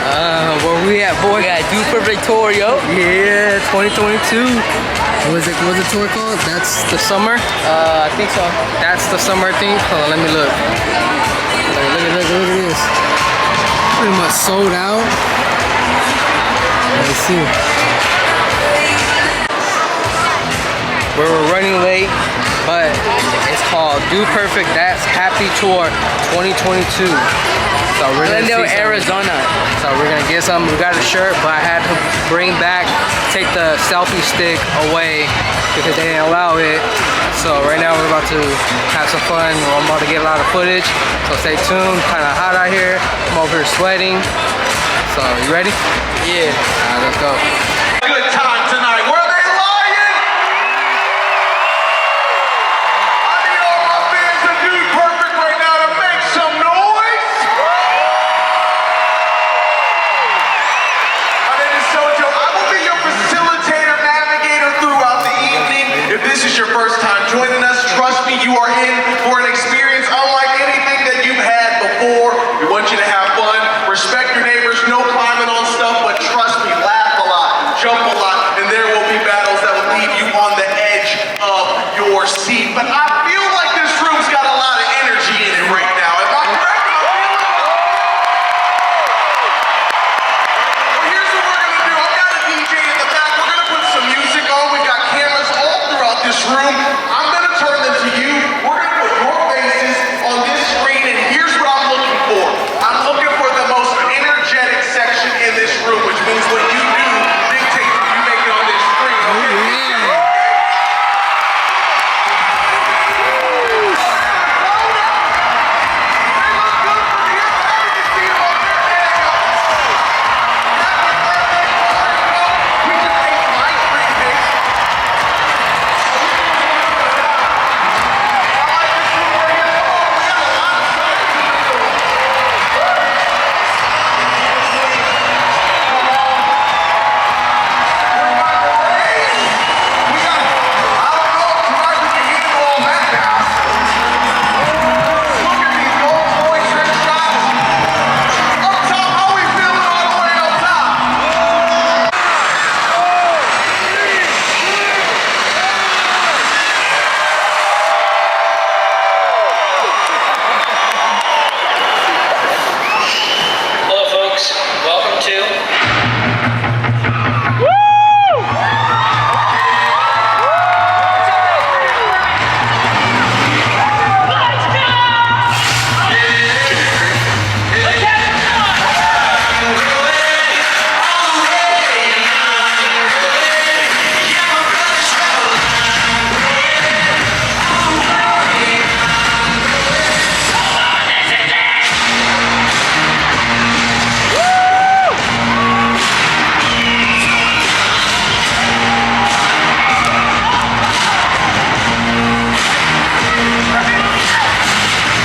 Where we at, boy? We got Dude Perfect Tour, yo. Yeah, 2022. What is it? What's the tour called? That's the summer? I think so. That's the summer thing? Hold on, let me look. Look at this. Pretty much sold out. Let's see. We're running late, but it's called Dude Perfect That's Happy Tour 2022. So we're gonna Glendale, Arizona. So we're gonna get some. We got a shirt, but I had to take the selfie stick away because they didn't allow it. So right now we're about to have some fun. I'm about to get a lot of footage. So stay tuned. Kind of hot out here. I'm over here sweating. So you ready? Yeah. Alright, let's go. Good time tonight. Were they lying? I need all my fans to do perfect right now to make some noise. My name is Sojo. I will be your facilitator, navigator throughout the evening. If this is your first time joining us, trust me, you are in for an experience unlike anything that you've had before. We want you to have fun, respect your neighbors, no climbing on stuff, but trust me, laugh a lot, jump a lot, and there will be battles that will leave you on the edge of your seat. But I feel like this room's got a lot of energy in it right now. Am I correct? Well, here's what we're gonna do. I've got a DJ in the back. We're gonna put some music on. We've got cameras all throughout this room. I'm gonna turn them to you. We're gonna put your faces on this screen, and here's what I'm looking for. I'm looking for the most energetic section in this room, which means what you do dictates what you make it on this screen. Okay? Hello, folks. Welcome to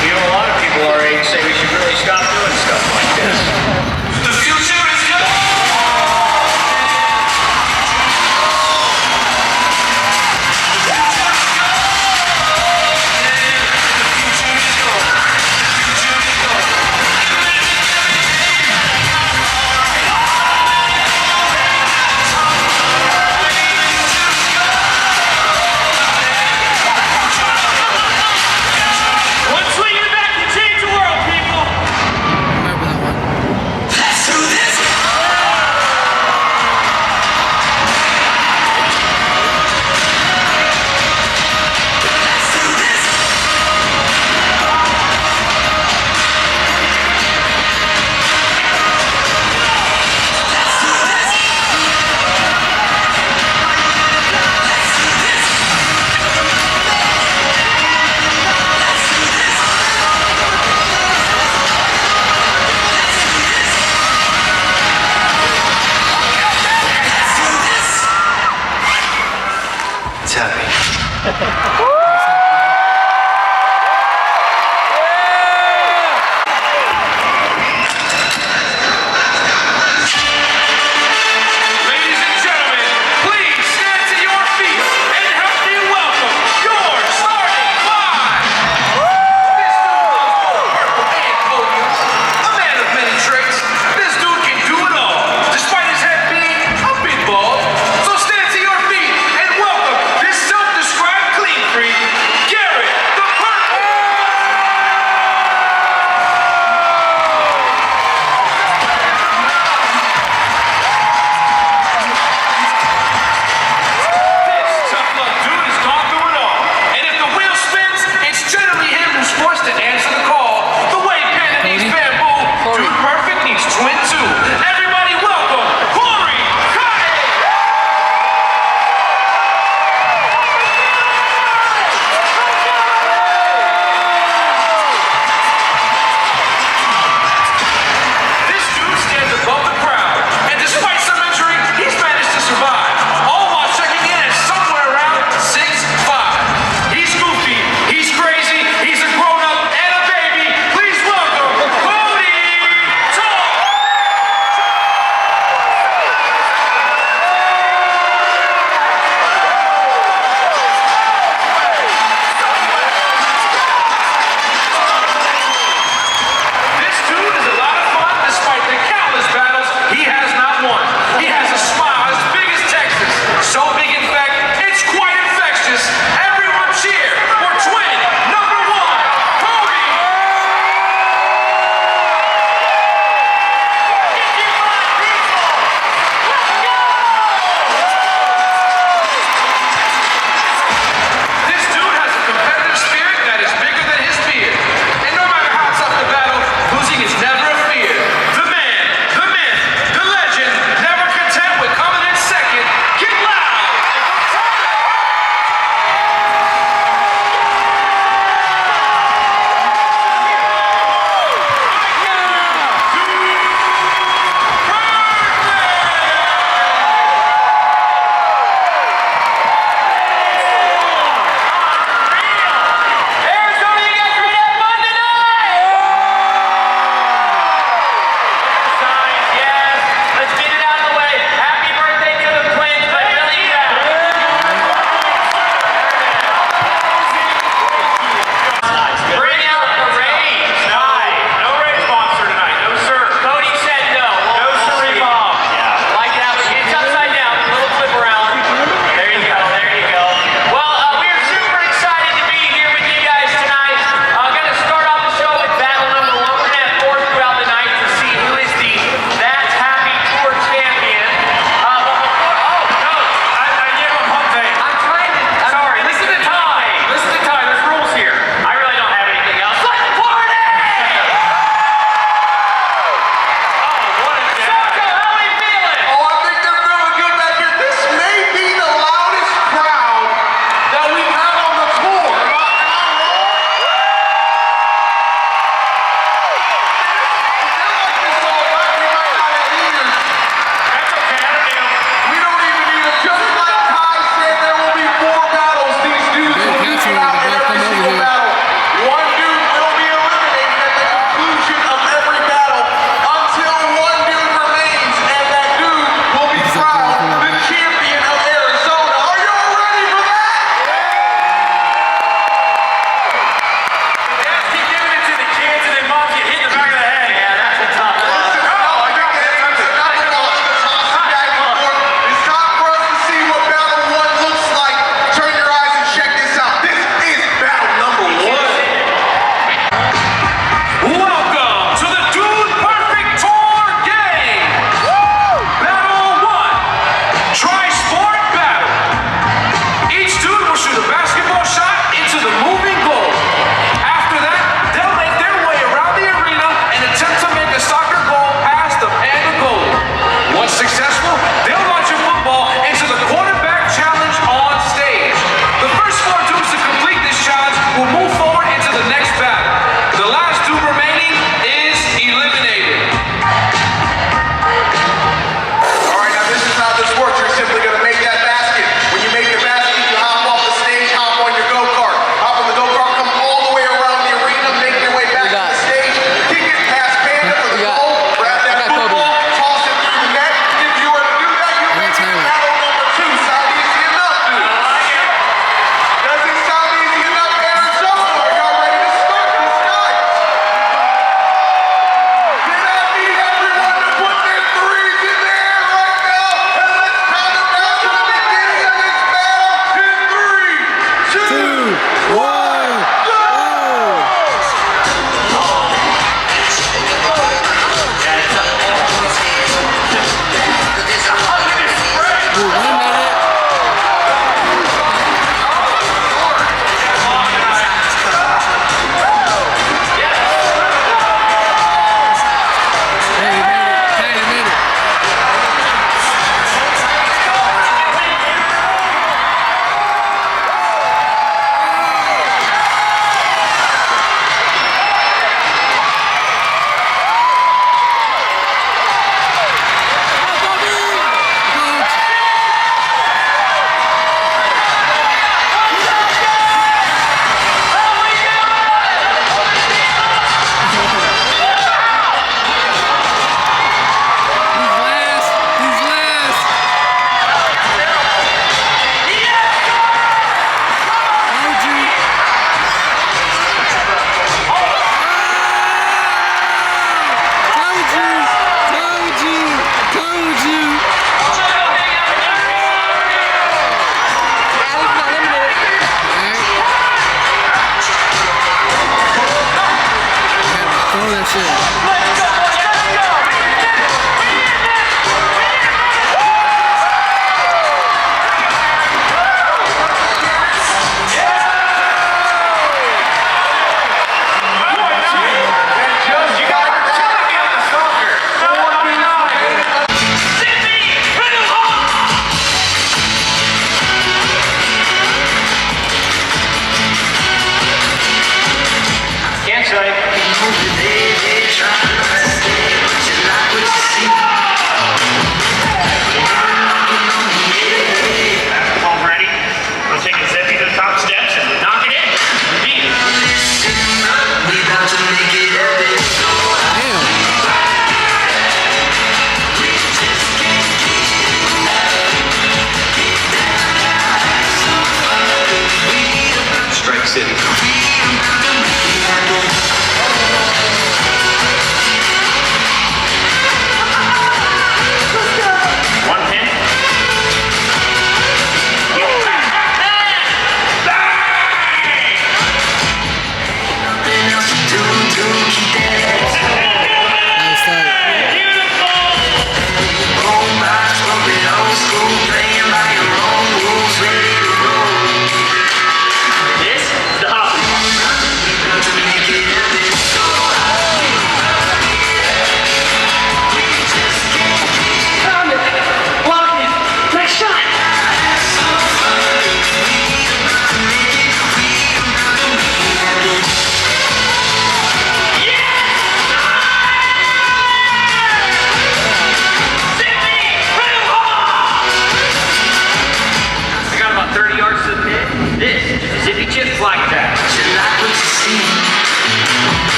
You know, a lot of people our age say we should really stop doing stuff like this. The future is one swinging back to change the world, people. Remember that one. Let's do this. It's happy. Ladies and gentlemen, please stand to your feet and help me welcome your starting five. This dude goes full purple and podiums, a man of many tricks. This dude can do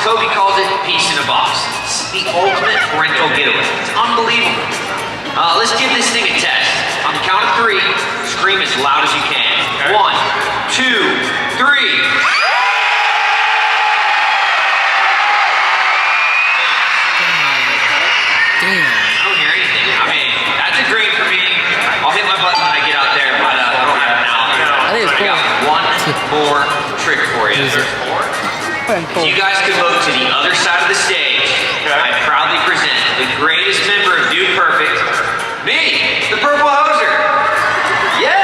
Kobe calls it peace in a box. It's the ultimate parental getaway. It's unbelievable. Let's give this thing a test. On the count of 3, scream as loud as you can. 1, 2, 3. I don't hear anything. I mean, that's a green for me. I'll hit my button when I get out there, but I don't have it now. I think it's I got one more trick for you. If you guys could move to the other side of the stage, I proudly present the greatest member of Dude Perfect, me, the Purple Hoser. Yeah!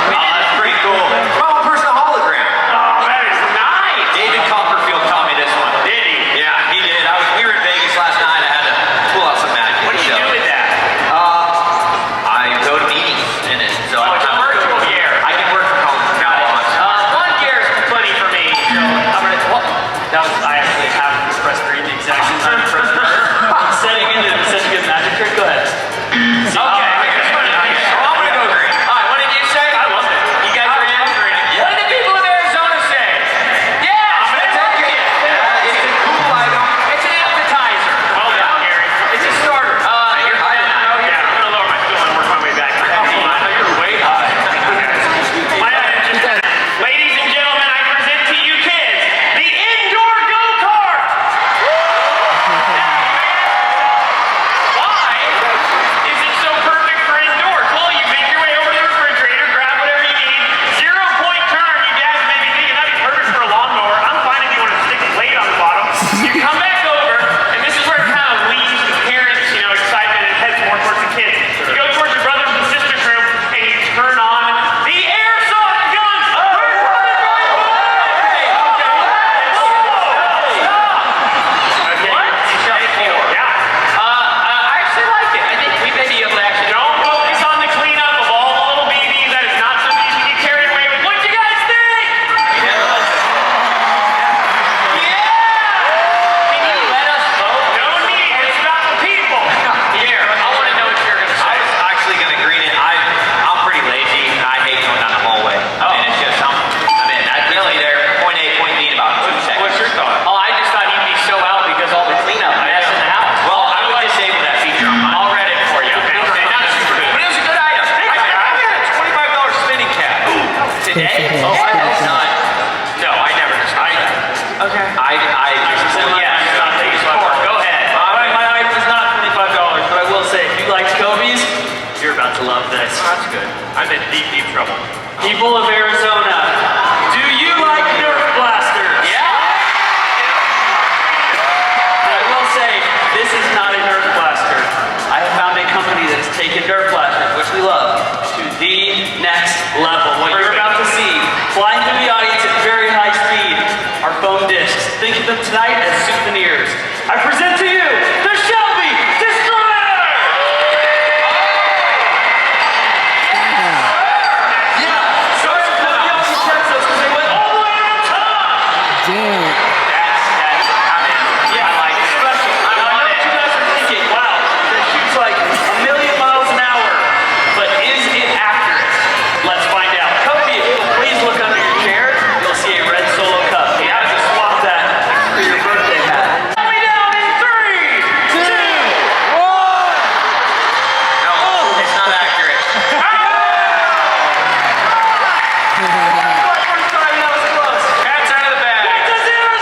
That's pretty cool. My own personal hologram. Oh, that is nice. David Copperfield taught me this one. Did he? Yeah, he did. We were in Vegas last night. I had to pull out some magic. What do you do with that? I go to meetings in it. So Oh, it's a virtual gear. I can work from home. Got it. One gear is plenty for me, so I'm gonna. Well, that was, I actually have pressed green the exact same time I pressed her. Setting into such a good magic trick. Go ahead. Okay. So I'm gonna go green. All right, what did you say? I love it. You guys are in? What did the people of Arizona say? Yeah, I'm gonna take it. It's a cool item. It's an appetizer. Well done, Gary. It's a starter. You're hiding. Yeah, I'm gonna lower my stool and work my way back. You're way high. My attention. Ladies and gentlemen, I present to you kids the indoor go-kart. Why is it so perfect for indoors? Well, you make your way over to the refrigerator, grab whatever you need, 0-point turn. You guys may be thinking that'd be perfect for a lawnmower. I'm fine if you want to stick a blade on the bottom. You come back over, and this is where it kind of leaves the parents, excitement and heads more towards the kids. You go towards your brother and sister's room, and you turn on the airsoft gun. I actually like it. I think we may be able to actually. Don't focus on the cleanup of all the little BBs. That is not something you can get carried away with. What do you guys think? Yeah! Can you let us vote? No need. It's about the people. Here, I want to know what you're going to I say. was actually gonna green it. I'm pretty lazy. I hate going down the hallway. Oh. And it's just that really there. Point A, point B in about 2 seconds. What's your thought? Oh, I just thought you'd be so out because all the cleanup mess in the house. Well, I would disable that feature on mine. I'll read it for you. Okay. Not super good, but it was a good item. I got a $25 spinning cap. Today? Oh, I hope not. No, I never discussed that. Okay. I just Well, yeah, it's not taking sport. Go ahead. My item is not $25, but I will say, if you like Kobe's, you're about to love this. That's good. I'm in deep, deep trouble. People of Arizona, do you like Nerf blasters? Yeah. And I will say, this is not a Nerf blaster. I have found a company that has taken Nerf blasters, which we love, to the next level. What you're about to see, flying through the audience at very high speed, are foam discs. Think of them tonight as souvenirs. I present to you the Shelby Destroyer! Sorry for putting you on the Texas, because they went all the way to the top! Damn. Yeah, I like it. Special. I know what you guys are thinking, wow, this shoots like 1,000,000 miles an hour, but is it accurate? Let's find out. Kobe, if you'll please look under your chair, you'll see a red Solo cup. You have to swap that for your birthday hat. Coming down in 3, 2, 1. No, it's not accurate. First time, that was close. Cat's out of the bag. What does Arizona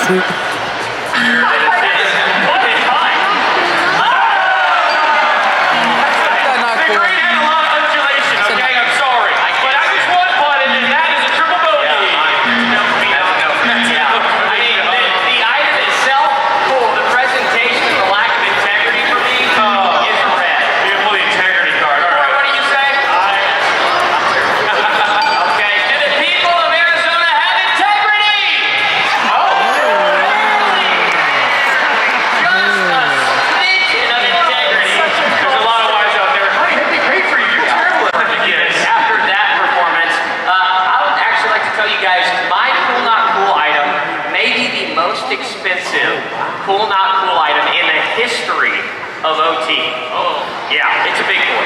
not The cool. green had a lot of undulation, okay? I'm sorry. But I just one putted, and that is a triple bogey. Yeah, I mean, the item itself, cool. The presentation and the lack of integrity for me is a red. You pull the integrity card. All Roy, right. what do you say? Okay, do the people of Arizona have integrity? Just a smidgen of integrity. There's a lot of wives out there. Honey, they pay for you. You're terrible at the kids. After that performance, I would actually like to tell you guys my cool not cool item may be the most expensive cool not cool item in the history of OT. Oh, yeah, it's a big boy.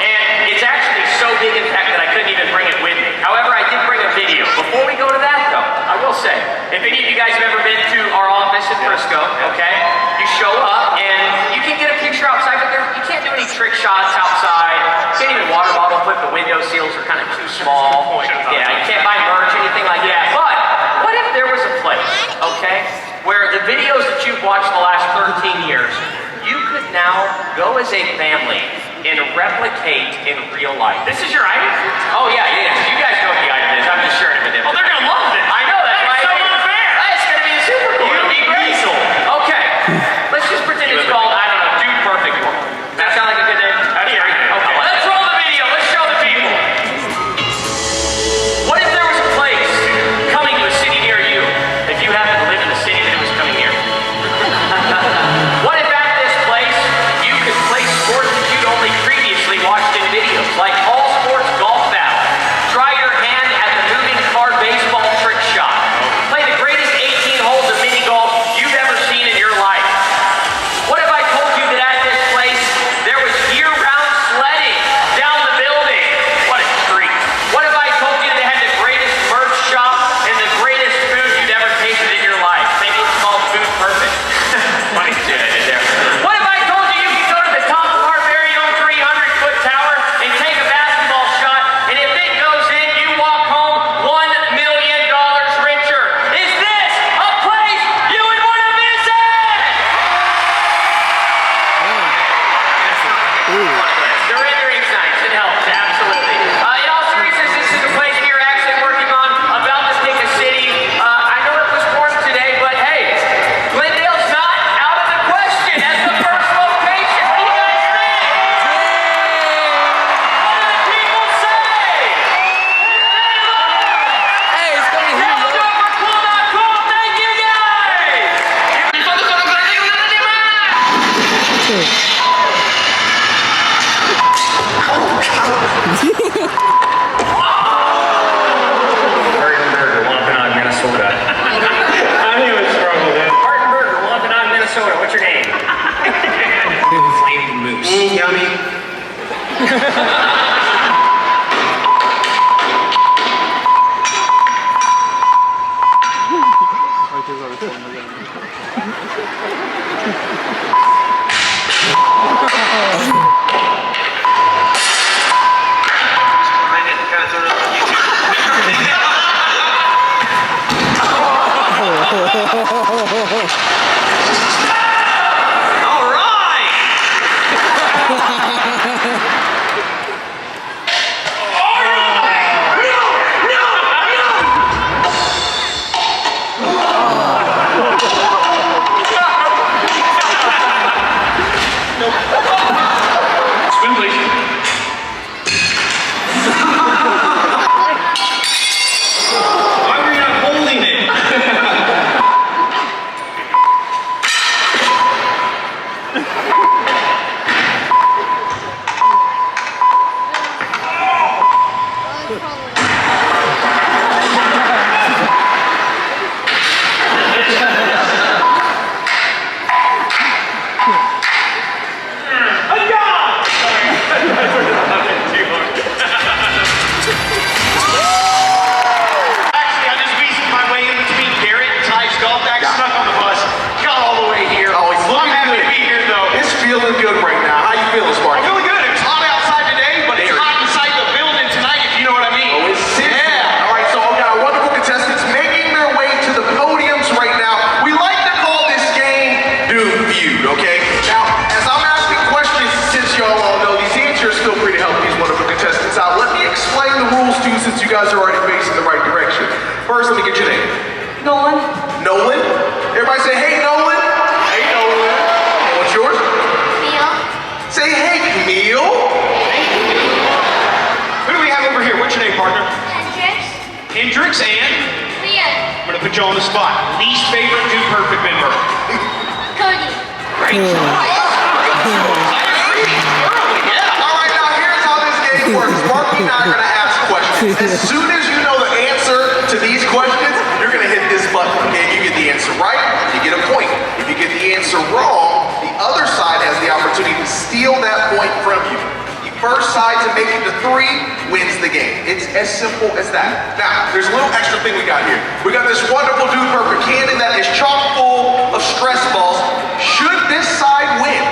And it's actually so big, in fact, that I couldn't even bring it with me. However, I did bring a video. Before we go to that, though, I will say, if any of you guys have ever been to our office in Frisco, okay, you show up and you can get a picture outside, but you can't do any trick shots outside. You can't even water bottle flip. The window seals are kind of too small. Yeah, you can't buy merch, anything like that. But what if there was a place, okay, where the videos that you've watched the last 13 years, you could now go as a family and replicate in real life. This is your item? Oh yeah, you guys know what the item is. I'm just sharing it with them. Oh, they're gonna love it. I know, that's That is why so unfair. It's gonna be super cool. It'll be great. Okay, let's just pretend it's called, I don't know, Dude Perfect. Does that sound like a good name? That's a great name. Okay, let's roll the video. Let's show the people. What if there was a place coming to a city near you if you happen to live in the city that it was coming near? What if at this place you could play sports that you'd only previously watched in videos, like all sports golf battle? Try your hand at the moving car baseball trick shot. Play the greatest 18 holes of mini golf you've ever seen in your life. What if I told you that at this place there was year-round sledding down the building? What a treat. What if I told you they had the greatest merch shop and the greatest food you'd ever tasted in your life? Maybe it's called Food Perfect. Funny shit I did there. What if I told you you could go to the top of our very own 300-foot tower and take a basketball shot, and if it goes in, you walk home $1 million richer? Is this a place you would want to visit? Surrendering's nice. It helps, absolutely. In all seriousness, this is a place we are actually working on, about to pick a city. I know it was warm today, but hey, Glendale's not out of the question as the first location. What do you guys think? What do the people say? Hey, it's coming here, Now yo. go for Cool Not Cool. Thank you, guys. Burger, Wampanoag, Minnesota. I knew it struggled in. Martin Burger, Wampanoag, Minnesota. What's your name? Flaming moose. Yummy. All right. feud, okay? Now, as I'm asking questions, since y'all all know these answers, feel free to help these wonderful contestants out. Let me explain the rules to you since you guys are already facing the right direction. First, let me get your name. Nolan. Nolan? Everybody say, hey, Nolan. Hey, Nolan. And what's yours? Camille. Say, hey, Camille. Who do we have over here? What's your name, partner? Hendrix. Hendrix and? Leah. I'm gonna put you on the spot. Least favorite Dude Perfect member. Cody. All right, now here's how this game works. Sparky and I are gonna ask questions. As soon as you know the answer to these questions, you're gonna hit this button. And you get the answer right, you get a point. If you get the answer wrong, the other side has the opportunity to steal that point from you. The first side to make it to 3 wins the game. It's as simple as that. Now, there's a little extra thing we got here. We got this wonderful Dude Perfect cannon that is chock full of stress balls. Should this side win,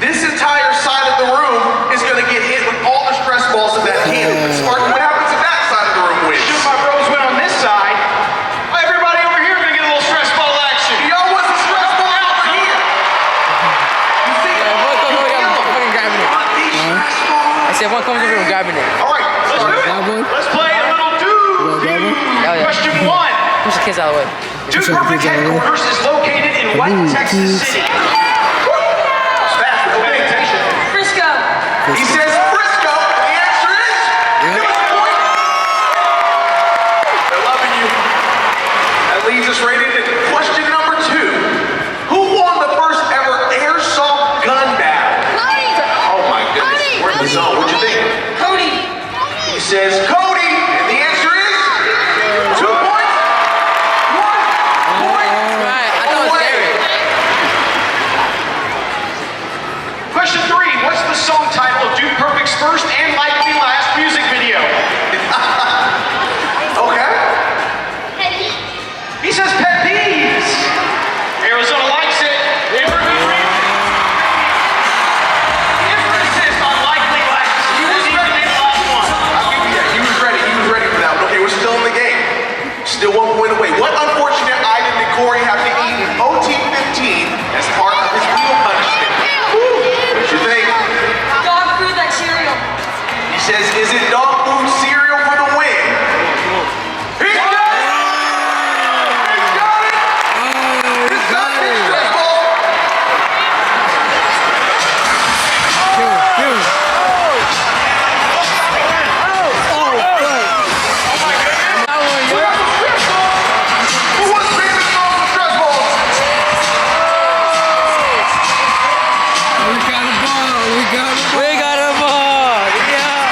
this entire side of the room is going to get hit with all the stress balls in that cannon. Sparky, what happens if that side of the room wins? Shoot, my bros went on this side. Well, everybody over here gonna get a little stress ball action. Y'all want some stress balls over here? You see, Yeah, one comes over, I'm fucking grabbing it. want these stress balls? I said one comes over, I'm grabbing it. All right, let's do it. That one? Let's play a little dude. Oh, yeah. Question 1. Push the kids out of the way. Dude Perfect headquarters is located in what Texas city? Fast, pay attention. Frisco. He says Frisco. The answer is, give us a point. They're loving you. That leads us right into question number 2. Who won the first ever airsoft gun battle? Cody. Oh my goodness, Cody, we're in the Cody. zone. What you think? Cody. He says Cody, and the answer is 2 points. 1 point. Right, I thought it was away. Derek. Question 3. What's the song title of Dude Perfect's first and likely last music video? Okay. Petty. He says pet peeves. Arizona likes it. Emphasis on likely last. He was even in the last one. I'll give you that. He was ready. He was ready for that one. Okay, we're still in the game. Still 1 point away. What unfortunate item did Corey have to eat in OT 15 as part of his meal punishment? What you think? Dog food like cereal. He says, is it dog food cereal for the win? He got it! He got it! He's got it! Stress ball! We got some stress balls! Who wants famous balls with stress balls? We got a ball. We got a ball. We got a ball. Yeah.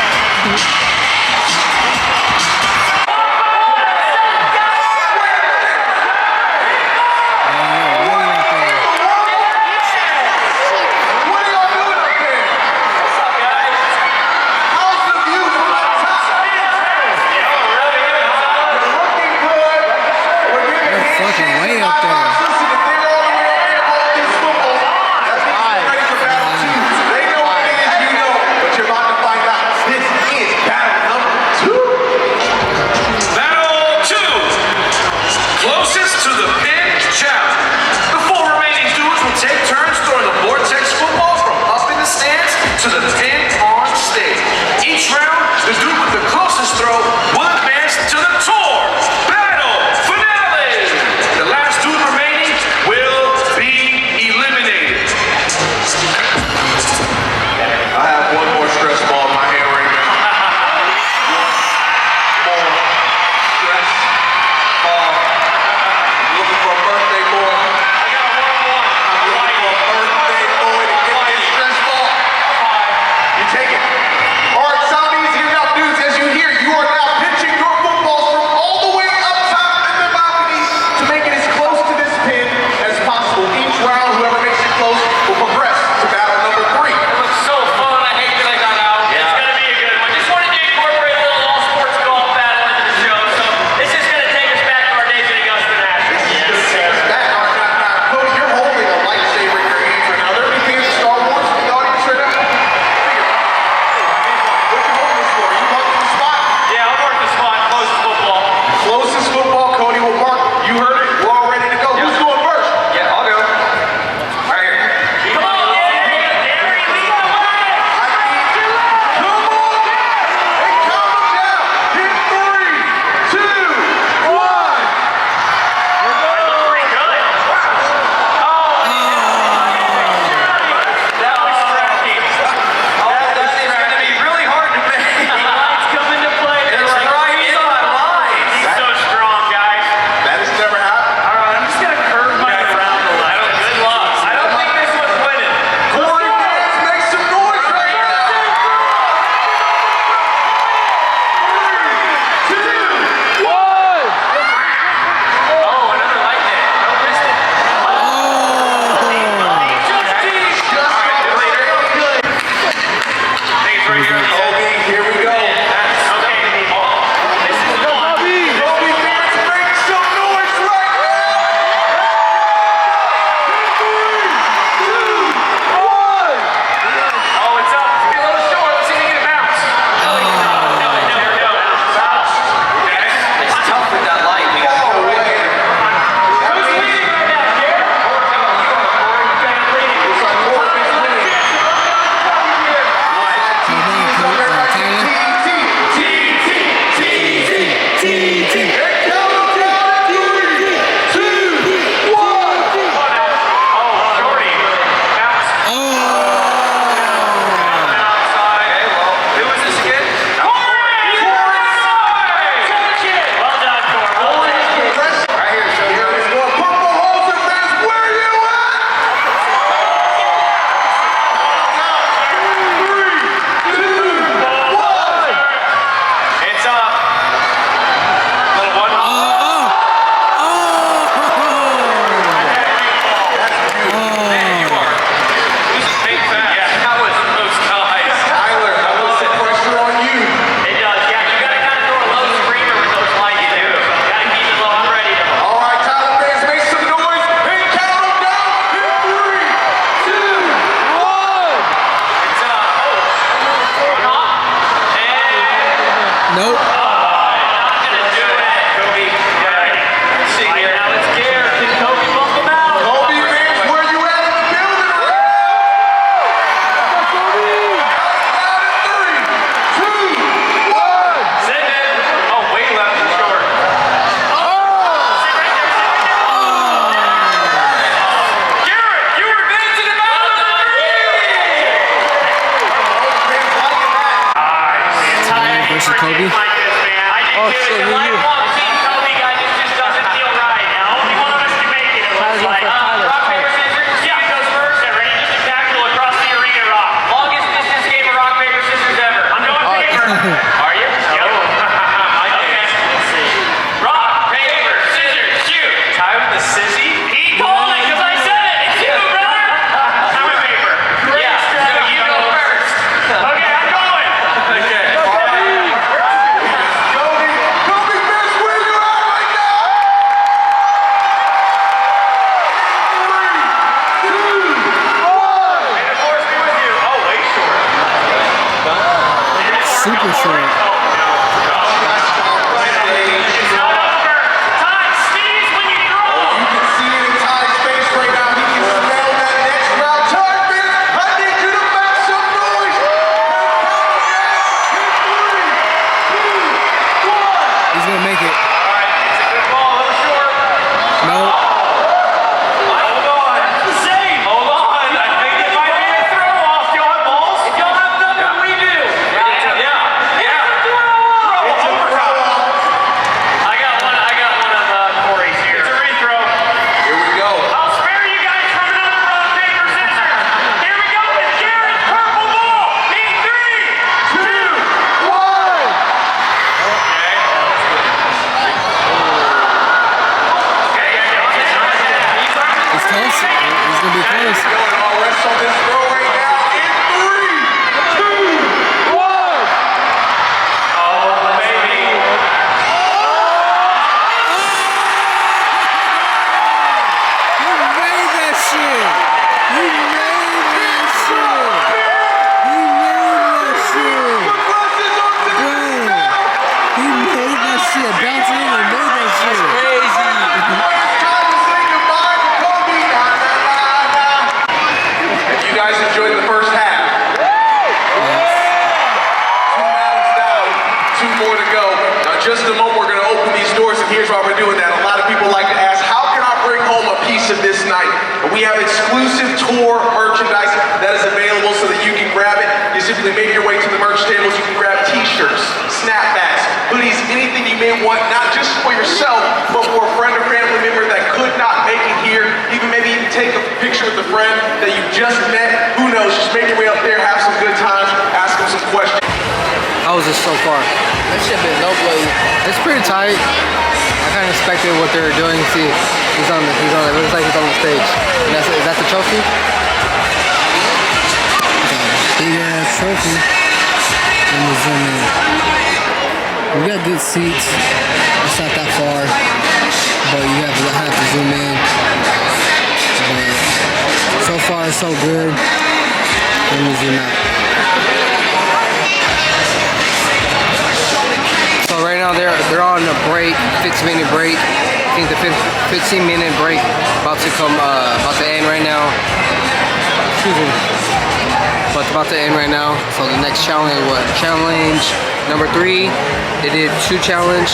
Kobe. like this, man. I did Oh, too. shit, It's a me too. lifelong team Kobe guy. This just doesn't feel right. Now, only one of us can make it. It looks Tyler's like. going for Tyler. Rock, paper, scissors. Yeah, goes first. Yeah, ready? Just a tackle across the arena, Rock. Longest distance game of rock, paper, scissors ever. I'm going paper. Are you? Yep. Okay. Let's see. Rock, paper, scissors, shoot. Ty with the sissy. He called it because I said it. It's you, brother. I'm a paper. Yeah, So you go first. Okay, I'm going. Okay. Kobe Fish, where you at right now? 3, 2, 1. May the force be with you. Oh, way short. Super short. It's not over. Time, sneeze when you throw. You can see it in Ty's face right now. He can smell that next round. Ty, man, I need you to make some noise. He's gonna make it. All right, it's a good ball, a little short. No. Hold on. Same. Hold on. I think it might be a throw off. Y'all have balls? If y'all have nothing, we do. Yeah. It's a throw. I got one of Corey's here. It's a rethrow. Here we go. I'll spare you guys from another rock, paper, scissors. Here we go with Jared's purple ball. In 3, 2, 1. It's close. It's gonna be close. Going all rest on this throw right now. In 3, 2, 1. Oh, baby. You made that shit. You made that shit. You made that shit. Buses on to the Bro, he made that shit. Bouncing in and made that shit. It's time to say goodbye to Kobe. Nah, nah, nah, nah. You guys enjoyed the first half. 2 rounds down, 2 more to go. Now, just a moment, we're going to open these doors, and here's why we're doing that. A lot of people like to ask, how can I bring home a piece of this night? And we have exclusive tour merchandise that is available so that you can grab it. You simply make your way to the merch tables. You can grab t-shirts, snapbacks, hoodies, anything you may want, not just for yourself, but for a friend or family member that could not make it here. Even maybe even take a picture with a friend that you just met. Who knows? Just make your way up there, have some good times, ask them some questions. How was this so far? That shit been no bloody. It's pretty tight. I kind of expected what they were doing. See, it looks like he's on the stage. And is that the trophy? Big ass trophy. And the zoom in. We got good seats. It's not that far, but you have to zoom in. But so far, so good. Let me zoom out. So right now they're on a break, 15-minute break. I think the 15-minute break about to end right now. Excuse me. But it's about to end right now. So the next challenge, challenge number 3, they did 2 challenge.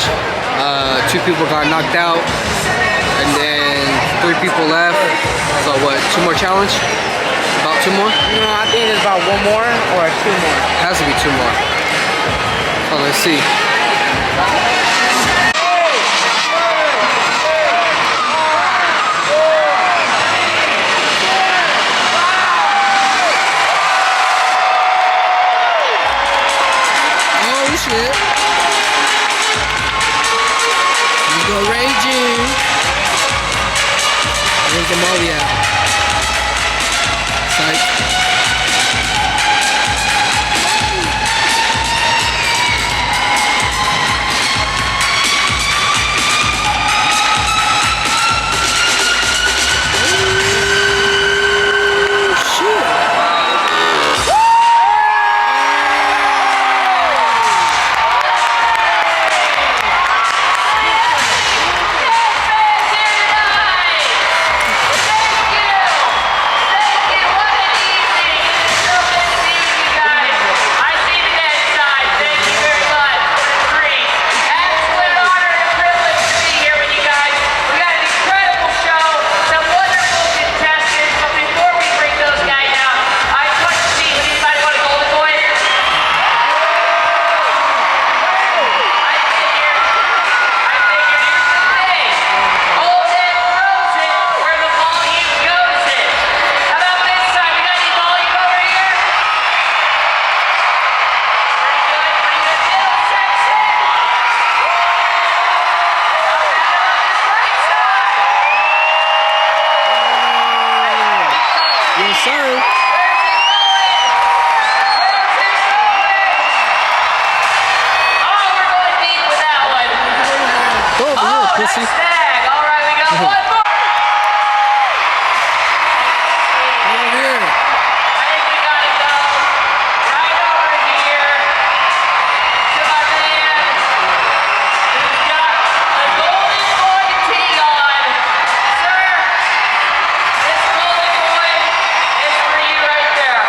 2 people got knocked out, and then 3 people left. So what? 2 more challenge? About 2 more? No, I think it's about 1 more or 2 more. Has to be 2 more. So let's see. Oh shit. Let's go raging. Where's the Molly at? Psych. Thank you. What an evening. see? Snag. All right, we got one more. Over here. I think we gotta go right over here to my man who's got the golden boy tee on. Sir, this golden boy is for you right there.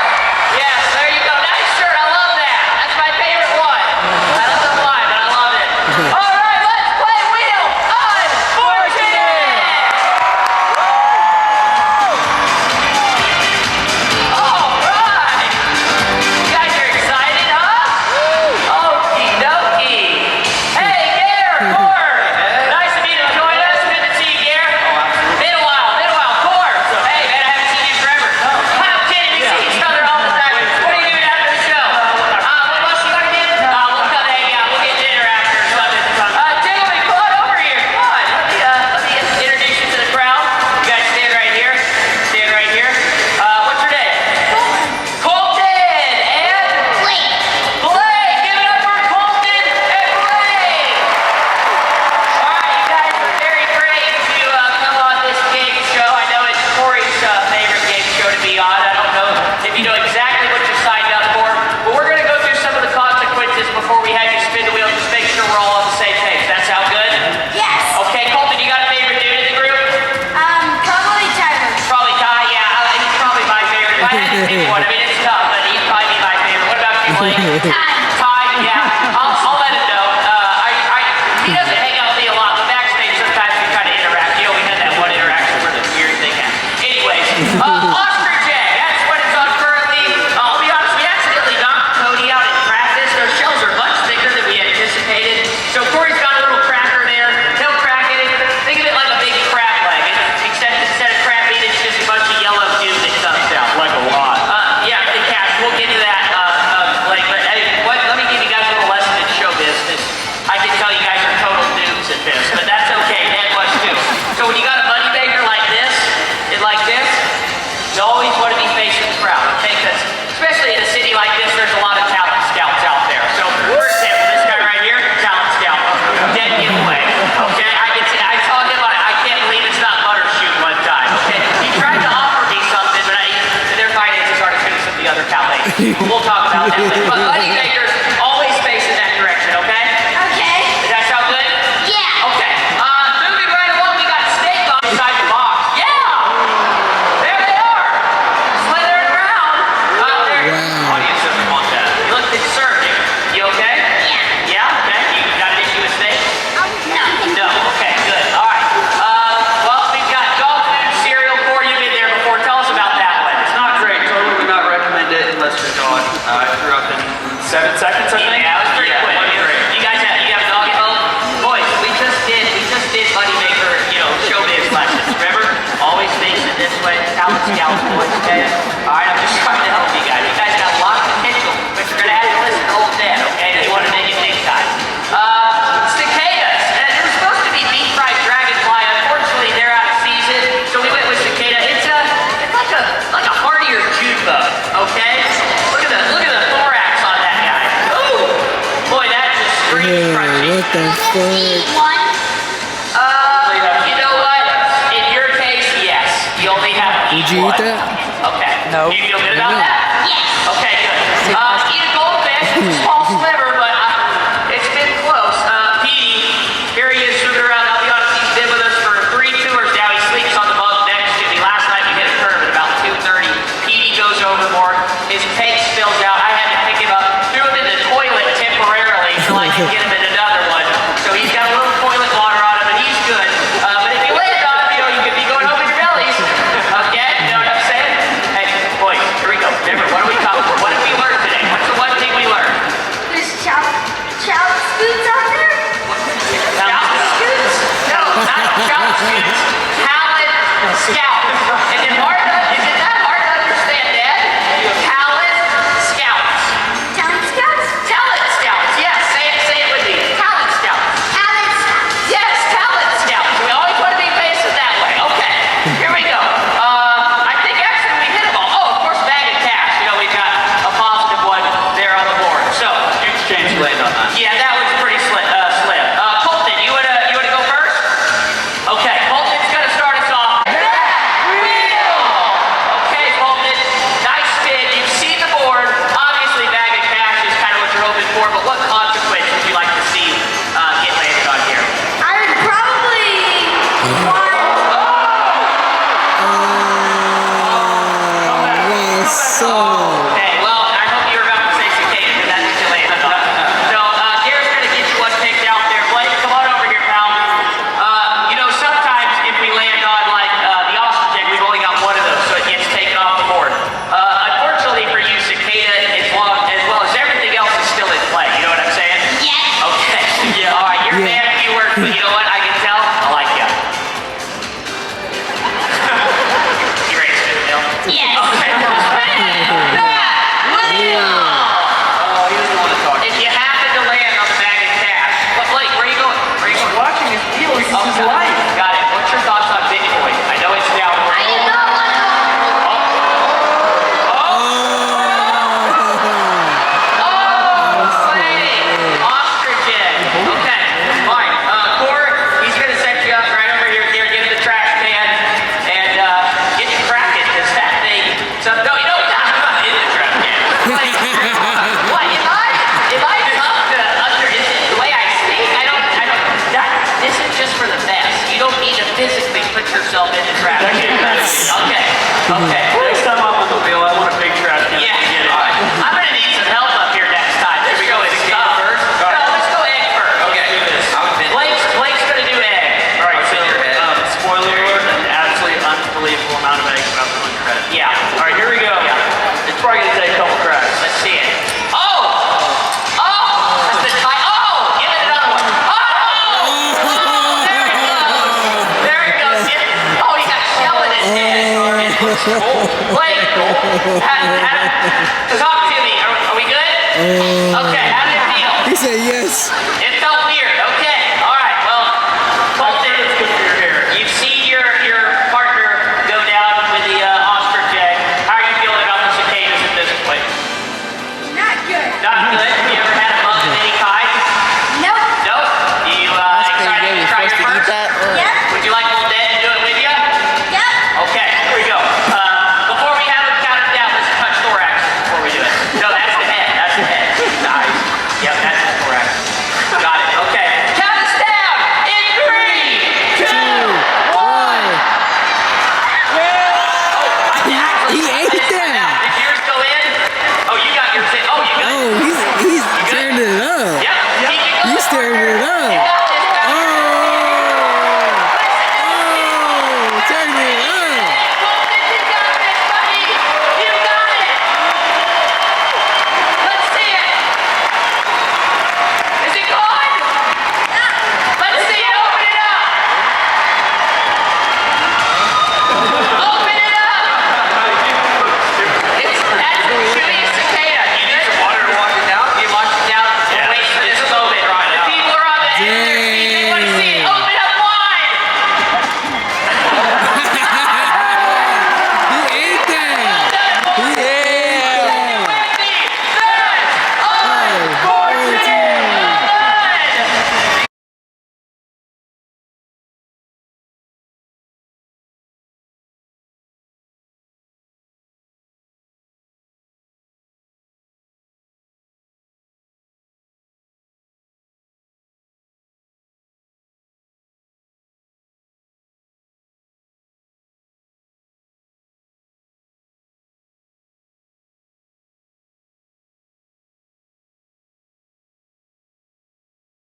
Yes, there you go. Nice shirt. I love that. That's my favorite one. I don't know why, but I love it. All right, let's play Wheel Unfortunate. All right. You guys are excited, huh? Okie dokie. Hey, Gare, Cord. Nice of you to join us. Good to see you, Gare. Been a while. Cord. Hey, man, I haven't seen you forever. I'm kidding. We see each other all the time. What are you doing after the show? What else you gonna do? We'll come hang out. We'll get dinner after or something. Gentlemen, come on over here. Come on. Let me introduce you to the crowd. You guys stand right here. Stand right here. What's your name? Colton and Blake. Blake. Give it up for Colton and Blake. All right, you guys are very brave to come on this game show. I know it's Corey's favorite game show to be on. I don't know if you know exactly what you signed up for, but we're going to go through some of the consequences before we have you spin the wheel. Just make sure we're all on the same page. That sound good? Yes. Okay, Colton, you got a favorite dude in the group? Probably Tyler. Probably Ty, yeah. He's probably my favorite. If I had to pick one, I mean, it's tough, but he'd probably be my favorite. What about you, Blake? Ty, yeah. I'll let him know. He doesn't hang out with me a lot, but backstage sometimes we kind of interact. You know, we had that one interaction where the weird thing happened. Anyways, Oscar J, that's what it's on currently. I'll be honest, we accidentally knocked Cody out in practice. Those shells are much bigger than we anticipated. So Corey's got a little cracker there. He'll crack it. Think of it like a big crab leg. Except instead of crab meat, it's just a bunch of yellow goo that comes out. Like a lot. Yeah, the cash. We'll get to that, Blake. But hey, let me give you guys a little lesson in show business. I can tell you guys are total noobs at this, but that's okay. Ned was too. So when you got a money maker like this, you always want to be facing the crowd, okay? Because especially in a city like this, there's a lot of talent scouts out there. So for example, this guy right here, talent scout, dead giveaway. Okay, I saw him. I can't believe it's not Buttershoot one time. Okay, he tried to offer me something, but their finances aren't as good as some of the other talent agents. We'll talk about that later. But money makers always face in that direction, okay? Okay. Does that sound good? Yeah. Okay. Moving right along, we got Snake on inside the box. Yeah! There they are! Slithering around. Wow. Audience doesn't want that. You look concerned. You okay? Yeah. Yeah? Okay. You got an issue with Snake? No. No. Okay, good. All right. Well, we've got dog food, cereal. Corey, you've been there before. Tell us about that one. It's not great. Totally would not recommend it unless you're a dog. I grew up in 7 seconds, I think. Yeah, it was pretty quick. You guys have a dog at home? Boys, we just did moneymaker, showbiz lessons. Remember? Always face it this way. Talent scouts, boys, okay? All right, I'm just trying to help you guys. You guys got a lot of potential, but you're gonna have to listen to old Dad, okay? If you want to make it big time. Cicadas. It was supposed to be deep fried dragonfly. Unfortunately, they're out of season, so we went with cicada. It's like a hardier June bug, okay? Look at the thorax on that guy. Ooh, boy, that just screams Yeah, crunchy. what the fuck? One. You know what? In your case, yes. You only have to Would eat you one. eat that? Okay. No. Do you feel good about No. that? Yes. Okay, good. Eat a goldfish. Small sliver, but it's been close. Petey, here he is moving around. I'll be honest, he's been with us for 3 tours now. He sleeps on the bunk next to me. Last night we hit a curve at about 2:30. Petey goes overboard. His tank spills out. I had to pick him up, threw him in the toilet temporarily until I could get him in another one. So he's got a little toilet water on him, but he's good. But if you land on him, you could be going over your bellies. Okay? You know what I'm saying? Hey, boys, here we go. Remember, what are we talking about? What did we learn today? What's the one thing we learned? There's chocolate Okay, well, I hope you were about to say cicada because that's what you landed on. So, Garrett's going to get you one picked out there. Blake, come on over here, pal. You know, sometimes if we land on, like, the ostrich egg, we've only got one of those, so it gets taken off the board. Unfortunately for you, cicada, as well as everything else is still in play. You know what I'm saying? Yes. Okay. Yeah, all right. You're a man of few words, but you know what? I can tell. I like you. You ready to spin the wheel? Yes. Okay. Oh, he doesn't want to talk. If you happen to land on the bag of cash, what, Blake, where are you going? Where are you going? Watching his wheels, this is his got life. it. Got it. What's your thoughts on Bitcoin? I know it's down. I do not want to. Ostrich egg. Okay. Fine. Core, he's going to set you up right over here. Here, get the trash can and get you cracking because that thing. So, no, you don't not in the trash can. Like, what? If I come to under the way I speak, I don't. This is just for the best. You don't need to physically put yourself in the trash can. Okay. Okay. Next time I'm on the wheel, I want a big trash can. Yeah. Get it. All right. I'm gonna need some help up here next time. This we go show with is cicada tough. first? No, let's go egg first. Okay. Let's do this. I would bet. Blake's gonna do egg. All right, I'll so spin your head. spoiler alert, an absolutely unbelievable amount of eggs about to go in your head. Yeah. All right, here we go. It's probably gonna take a couple cracks. Let's see it. Oh! That's the tie. Oh! Give it another one. Oh! There it goes. There it goes. Oh, he got shell in his head. It looks cool. Blake, talk to me. Are we good? Okay, how did it feel? He said yes. It felt